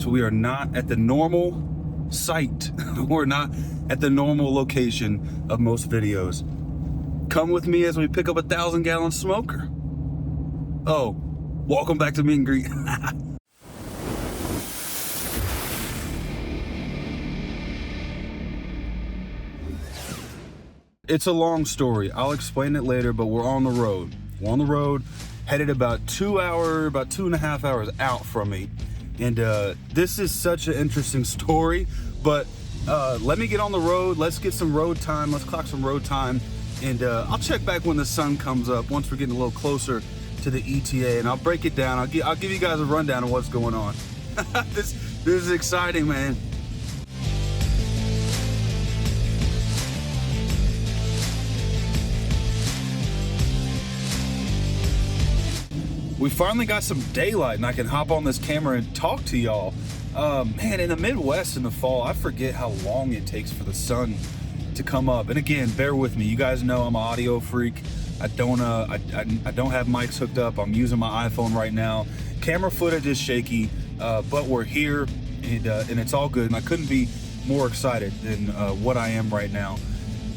So we are not at the normal site. We're not at the normal location of most videos. Come with me as we pick up a 1,000-gallon smoker. Oh, welcome back to Meet and Greet. It's a long story. I'll explain it later, but we're on the road. We're on the road, headed about 2.5 hours out from me. And this is such an interesting story, but let me get on the road. Let's get some road time. Let's clock some road time. And I'll check back when the sun comes up, once we're getting a little closer to the ETA, and I'll break it down. I'll give you guys a rundown of what's going on. This is exciting, man. We finally got some daylight and I can hop on this camera and talk to y'all. Man, in the Midwest in the fall, I forget how long it takes for the sun to come up. And again, bear with me. You guys know I'm an audio freak. I don't have mics hooked up. I'm using my iPhone right now. Camera footage is shaky, but we're here and it's all good. And I couldn't be more excited than what I am right now.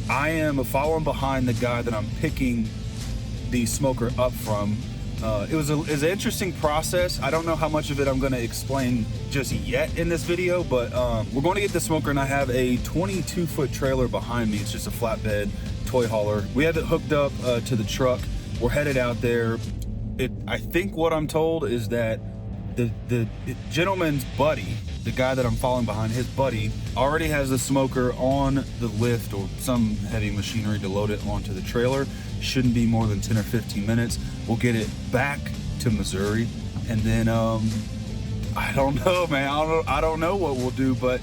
I am following behind the guy that I'm picking the smoker up from. It was an interesting process. I don't know how much of it I'm going to explain just yet in this video, but we're going to get the smoker, and I have a 22-foot trailer behind me. It's just a flatbed toy hauler. We have it hooked up to the truck. We're headed out there. I think what I'm told is that the gentleman's buddy, the guy that I'm following behind, his buddy, already has the smoker on the lift or some heavy machinery to load it onto the trailer. Shouldn't be more than 10 or 15 minutes. We'll get it back to Missouri, and then I don't know, man. I don't know what we'll do, but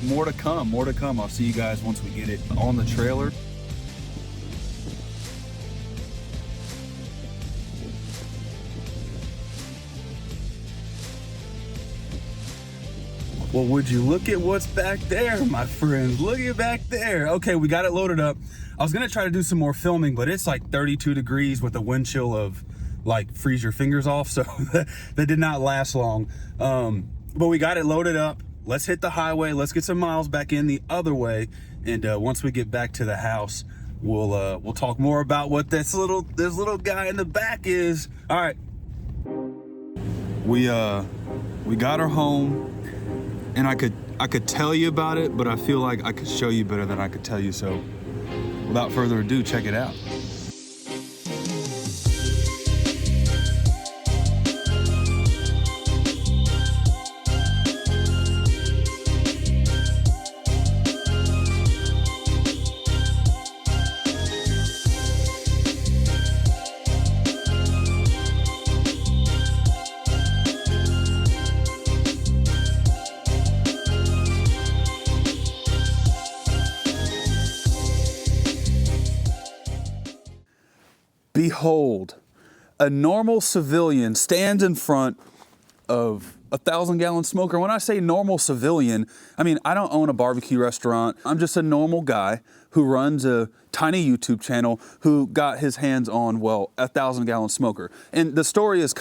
more to come. I'll see you guys once we get it on the trailer. Well, would you look at what's back there, my friends? Look at back there. Okay, we got it loaded up. I was gonna try to do some more filming, but it's like 32 degrees with a wind chill of like freeze your fingers off, so that did not last long. But we got it loaded up. Let's hit the highway. Let's get some miles back in the other way, and once we get back to the house, we'll talk more about what this little guy in the back is. All right, we got her home. And I could tell you about it, but I feel like I could show you better than I could tell you. So without further ado, check it out. Behold, a normal civilian stands in front of a 1,000-gallon smoker. When I say normal civilian, I mean, I don't own a barbecue restaurant. I'm just a normal guy who runs a tiny YouTube channel who got his hands on, well, a 1,000-gallon smoker. And the story is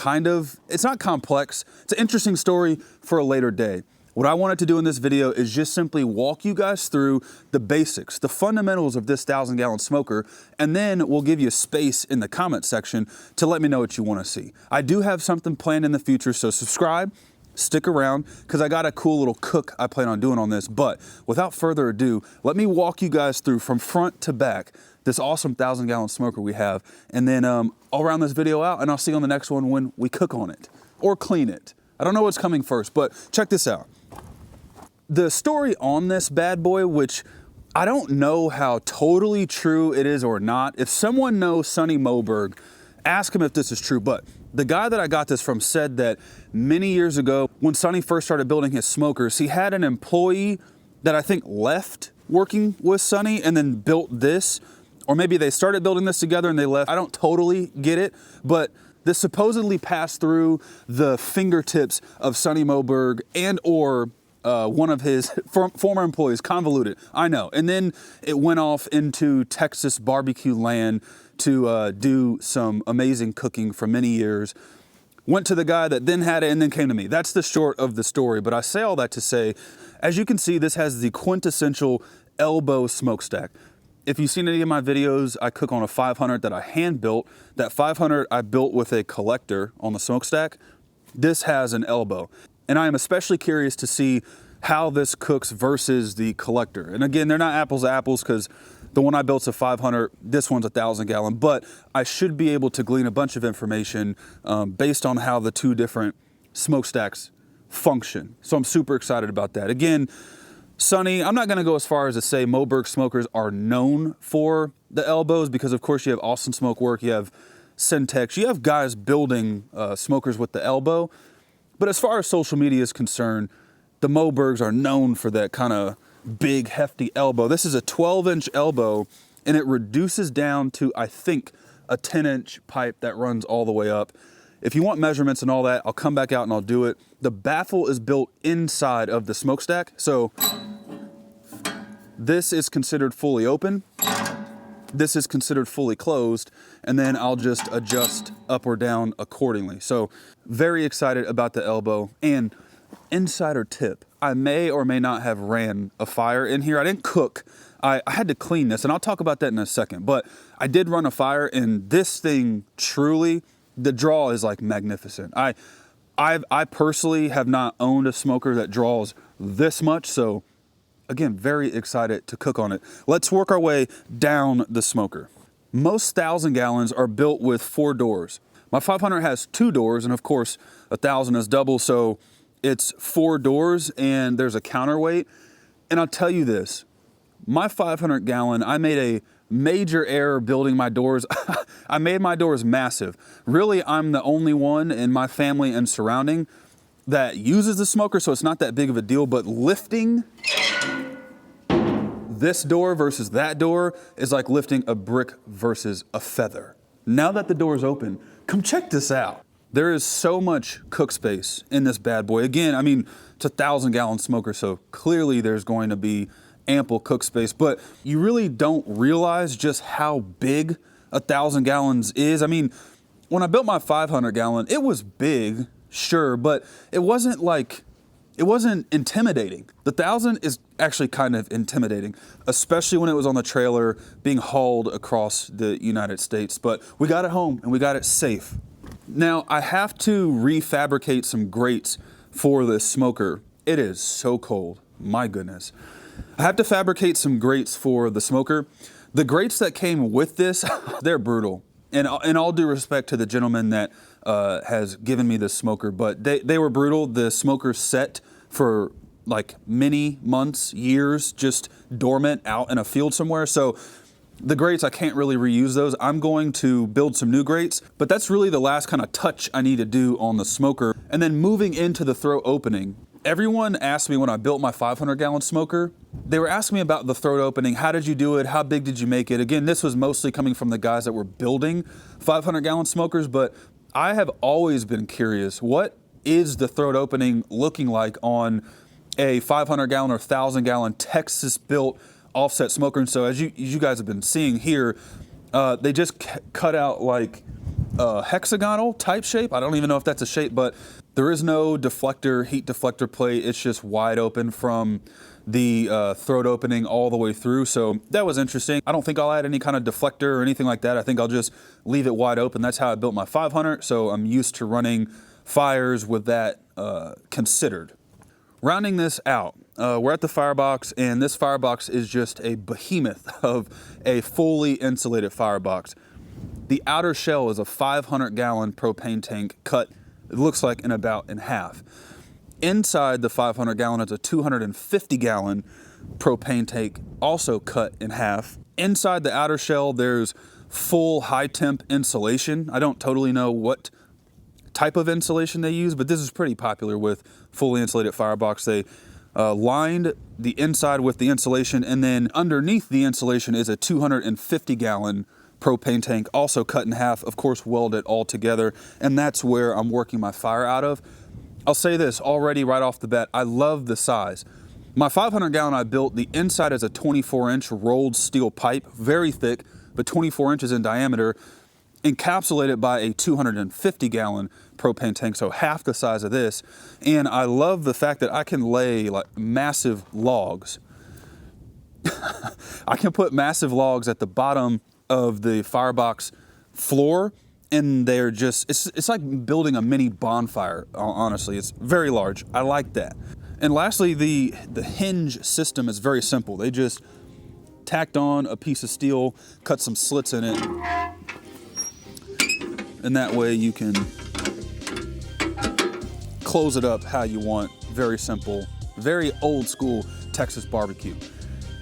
it's not complex. It's an interesting story for a later day. What I wanted to do in this video is just simply walk you guys through the basics, the fundamentals of this 1,000-gallon smoker, and then we'll give you space in the comment section to let me know what you want to see. I do have something planned in the future, so subscribe, stick around, because I got a cool little cook I plan on doing on this. But without further ado, let me walk you guys through from front to back this awesome 1,000-gallon smoker we have, and then I'll round this video out, and I'll see you on the next one when we cook on it or clean it. I don't know what's coming first, but check this out. The story on this bad boy, which I don't know how totally true it is or not. If someone knows Sonny Moberg, ask him if this is true. But the guy that I got this from said that many years ago, when Sonny first started building his smokers, he had an employee that I think left working with Sonny and then built this. Or maybe they started building this together and they left. I don't totally get it, but this supposedly passed through the fingertips of Sonny Moberg and or one of his former employees. Convoluted, I know. And then it went off into Texas barbecue land to do some amazing cooking for many years. went to the guy that then had it and then came to me. That's the short of the story. But I say all that to say, as you can see, this has the quintessential elbow smokestack. If you've seen any of my videos, I cook on a 500 that I hand built. That 500 I built with a collector on the smokestack. This has an elbow. And I am especially curious to see how this cooks versus the collector. And again, they're not apples to apples because the one I built's a 500, this one's 1,000 gallon, but I should be able to glean a bunch of information based on how the two different smokestacks function. So I'm super excited about that. Again, Sonny, I'm not gonna go as far as to say Moberg smokers are known for the elbows because of course you have Austin Smoke Work, you have Syntex, you have guys building smokers with the elbow. But as far as social media is concerned, the Mobergs are known for that kind of big, hefty elbow. This is a 12-inch elbow and it reduces down to, I think, a 10-inch pipe that runs all the way up. If you want measurements and all that, I'll come back out and I'll do it. The baffle is built inside of the smokestack. So this is considered fully open. This is considered fully closed. And then I'll just adjust up or down accordingly. So very excited about the elbow. And insider tip, I may or may not have ran a fire in here. I didn't cook. I had to clean this and I'll talk about that in a second. But I did run a fire and this thing truly, the draw is like magnificent. I personally have not owned a smoker that draws this much, so again, very excited to cook on it. Let's work our way down the smoker. Most 1,000 gallons are built with 4 doors. My 500 has 2 doors, and of course, 1,000 is double, so it's 4 doors, and there's a counterweight. And I'll tell you this, my 500 gallon, I made a major error building my doors. I made my doors massive. Really, I'm the only one in my family and surrounding that uses the smoker, so it's not that big of a deal, but lifting this door versus that door is like lifting a brick versus a feather. Now that the door is open, come check this out. There is so much cook space in this bad boy. Again, I mean, it's a 1,000 gallon smoker, so clearly there's going to be ample cook space, but you really don't realize just how big 1,000 gallons is. I mean, when I built my 500 gallon, it was big, sure, but it wasn't intimidating. The 1,000 is actually kind of intimidating, especially when it was on the trailer being hauled across the United States, but we got it home and we got it safe. Now, I have to refabricate some grates for this smoker. It is so cold, my goodness. I have to fabricate some grates for the smoker. The grates that came with this, they're brutal. And in all due respect to the gentleman that has given me this smoker, but they were brutal. The smoker set for like many months, years, just dormant out in a field somewhere. So the grates, I can't really reuse those. I'm going to build some new grates, but that's really the last kind of touch I need to do on the smoker. And then moving into the throat opening, everyone asked me when I built my 500 gallon smoker, they were asking me about the throat opening. How did you do it? How big did you make it? Again, this was mostly coming from the guys that were building 500 gallon smokers, but I have always been curious, what is the throat opening looking like on a 500 gallon or 1,000 gallon Texas built offset smoker? And so as you guys have been seeing here, they just cut out like a hexagonal type shape. I don't even know if that's a shape, but there is no deflector, heat deflector plate. It's just wide open from the throat opening all the way through. So that was interesting. I don't think I'll add any kind of deflector or anything like that. I think I'll just leave it wide open. That's how I built my 500. So I'm used to running fires with that considered. Rounding this out, we're at the firebox, and this firebox is just a behemoth of a fully insulated firebox. The outer shell is a 500 gallon propane tank cut, it looks like in half. Inside the 500 gallon is a 250 gallon propane tank, also cut in half. Inside the outer shell, there's full high temp insulation. I don't totally know what type of insulation they use, but this is pretty popular with fully insulated firebox. They lined the inside with the insulation, and then underneath the insulation is a 250 gallon propane tank, also cut in half, of course welded all together, and that's where I'm working my fire out of. I'll say this already right off the bat, I love the size. My 500 gallon I built, the inside is a 24-inch rolled steel pipe, very thick, but 24 inches in diameter, encapsulated by a 250 gallon propane tank, so half the size of this. And I love the fact that I can lay like massive logs. I can put massive logs at the bottom of the firebox floor, and they're just, it's like building a mini bonfire, honestly. It's very large. I like that. And lastly, the hinge system is very simple. They just tacked on a piece of steel, cut some slits in it, and that way you can close it up how you want. Very simple, very old school Texas barbecue.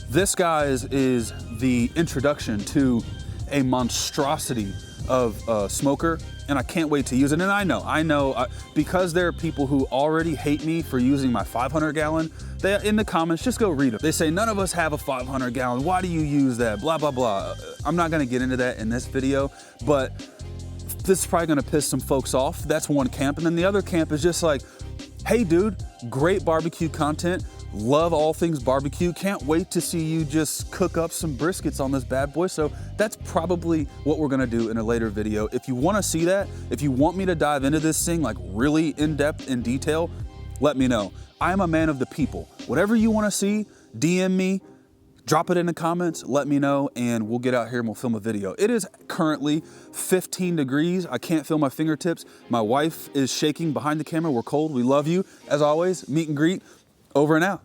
This, guys, is the introduction to a monstrosity of smoker, and I can't wait to use it. And I know, because there are people who already hate me for using my 500 gallon, they, in the comments, just go read them. They say, none of us have a 500 gallon. Why do you use that? Blah, blah, blah. I'm not gonna get into that in this video, but this is probably gonna piss some folks off. That's one camp. And then the other camp is just like, hey dude, great barbecue content. Love all things barbecue. Can't wait to see you just cook up some briskets on this bad boy. So that's probably what we're gonna do in a later video. If you wanna see that, if you want me to dive into this thing like really in depth, in detail, let me know. I am a man of the people. Whatever you wanna see, DM me, drop it in the comments, let me know, and we'll get out here and we'll film a video. It is currently 15 degrees. I can't feel my fingertips. My wife is shaking behind the camera. We're cold. We love you. As always, meet and greet, over and out.